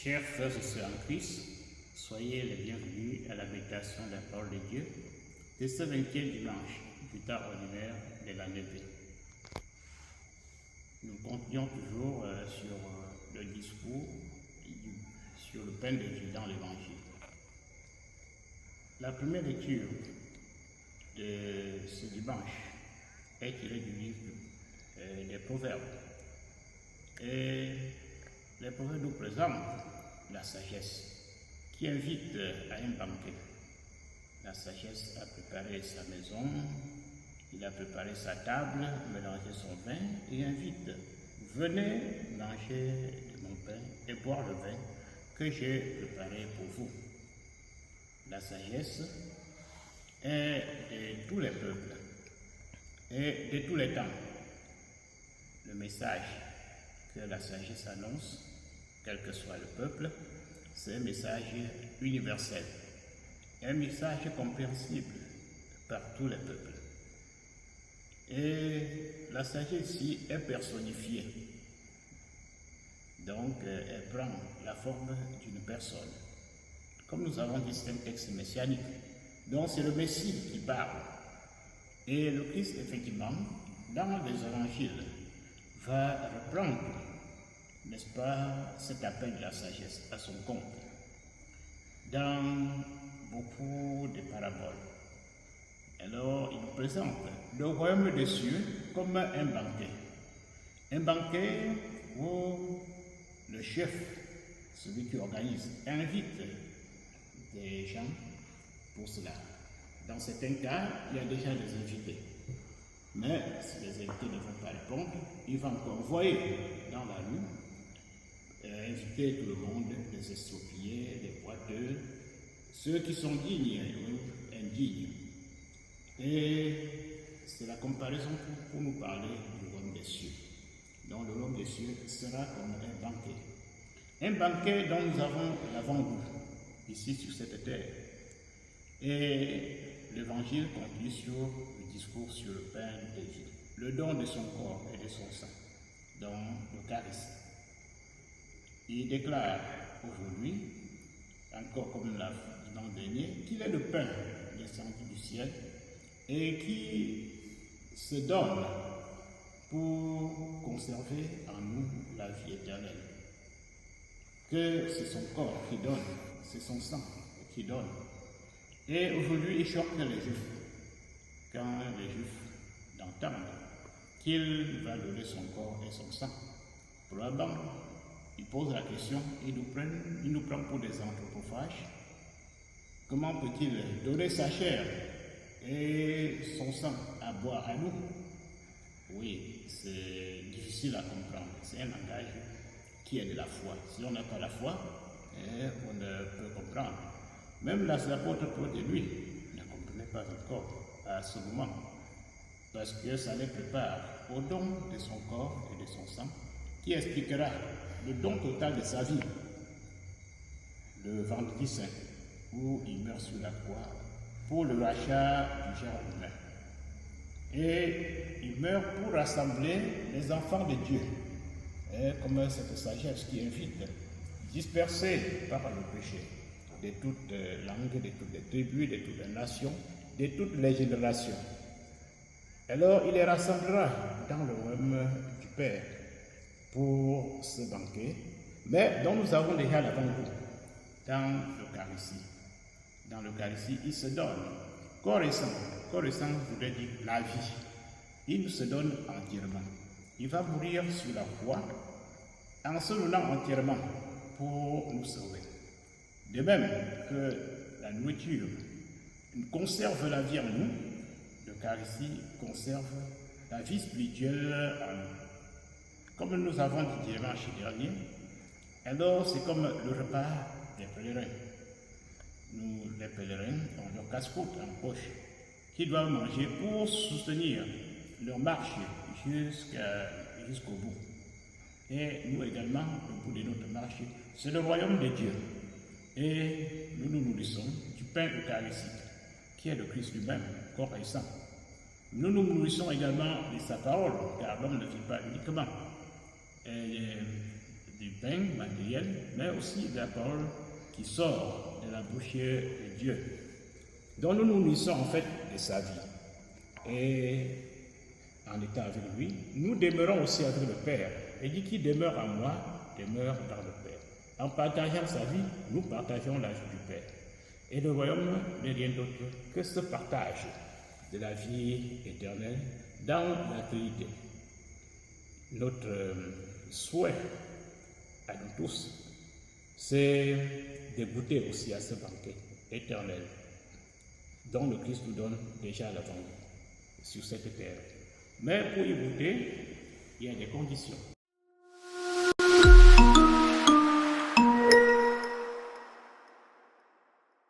Chers frères et sœurs en Christ, soyez les bienvenus à l'habitation de la parole de Dieu de ce 20e dimanche du temps ordinaire de l'année B. Nous continuons toujours sur le discours sur le pain de vie dans l'Évangile. La première lecture de ce dimanche est tirée du livre des Proverbes. Et les Proverbes nous présentent la sagesse qui invite à un banquet. La sagesse a préparé sa maison, il a préparé sa table, mélangé son vin et invite: venez manger de mon pain et boire le vin que j'ai préparé pour vous. La sagesse est de tous les peuples et de tous les temps. Le message que la sagesse annonce, quel que soit le peuple, c'est un message universel, un message compréhensible par tous les peuples. Et la sagesse ici est personnifiée, donc elle prend la forme d'une personne. Comme nous avons dit, c'est un texte messianique, donc c'est le Messie qui parle. Et le Christ, effectivement, dans les évangiles, va reprendre, n'est-ce pas, cet appel de la sagesse à son compte dans beaucoup de paraboles. Alors, il nous présente le royaume des cieux comme un banquet. Un banquet où le chef, celui qui organise, invite des gens pour cela. Dans certains cas, il y a déjà des invités. Mais si les invités ne vont pas répondre, il va encore envoyer dans la rue, inviter tout le monde, les estropiés, les boiteux, ceux qui sont dignes ou indignes. Et c'est la comparaison pour nous parler du royaume des cieux. Donc le royaume des cieux sera comme un banquet. Un banquet dont nous avons l'avant-goût ici sur cette terre. Et l'évangile continue sur le discours sur le pain de vie, le don de son corps et de son sang, dans l'Eucharistie. Il déclare aujourd'hui, encore comme l'an dernier, qu'il est le pain descendu du ciel et qui se donne pour conserver en nous la vie éternelle. Que c'est son corps qui donne, c'est son sang qui donne. Et aujourd'hui, il choque les Juifs, quand les Juifs entendent qu'il va donner son corps et son sang. Probablement, ils posent la question, ils nous prennent pour des anthropophages. Comment peut-il donner sa chair et son sang à boire à nous? Oui, c'est difficile à comprendre. C'est un langage qui est de la foi. Si on n'a pas la foi, on ne peut comprendre. Même l'apôtre Paul de lui ne comprenait pas encore à ce moment, parce que ça les prépare au don de son corps et de son sang, qui expliquera le don total de sa vie, le vendredi saint, où il meurt sur la croix pour le rachat du genre humain. Et il meurt pour rassembler les enfants de Dieu, comme cette sagesse qui invite, dispersés par le péché, de toutes les langues, de toutes les tribus, de toutes les nations, de toutes les générations. Alors il les rassemblera dans le royaume du Père pour ce banquet, mais dont nous avons déjà l'avant-goût dans l'Eucharistie. Dans l'Eucharistie, il se donne corps et sang. Corps et sang voudrait dire la vie. Il se donne entièrement. Il va mourir sur la croix en se donnant entièrement pour nous sauver. De même que la nourriture conserve la vie en nous, l'Eucharistie conserve la vie spirituelle en nous. Comme nous avons dit dimanche dernier, alors c'est comme le repas des pèlerins. Nous, les pèlerins, ont leur casse-croûte en poche, qui doivent manger pour soutenir leur marche jusqu'au bout. Et nous également, au bout de notre marche, c'est le royaume de Dieu. Et nous nous nourrissons du pain eucharistique, qui est le Christ lui-même, corps et sang. Nous nous nourrissons également de sa parole, car l'homme ne vit pas uniquement du pain matériel, mais aussi de la parole qui sort de la bouche de Dieu. Donc nous nous nourrissons en fait de sa vie. Et en étant avec lui, nous demeurons aussi avec le Père. Il dit qui demeure en moi, demeure dans le Père. En partageant sa vie, nous partageons la vie du Père. Et le royaume n'est rien d'autre que ce partage de la vie éternelle dans la Trinité. Notre souhait à nous tous, c'est de goûter aussi à ce banquet éternel dont le Christ nous donne déjà l'avant sur cette terre. Mais pour y goûter, il y a des conditions.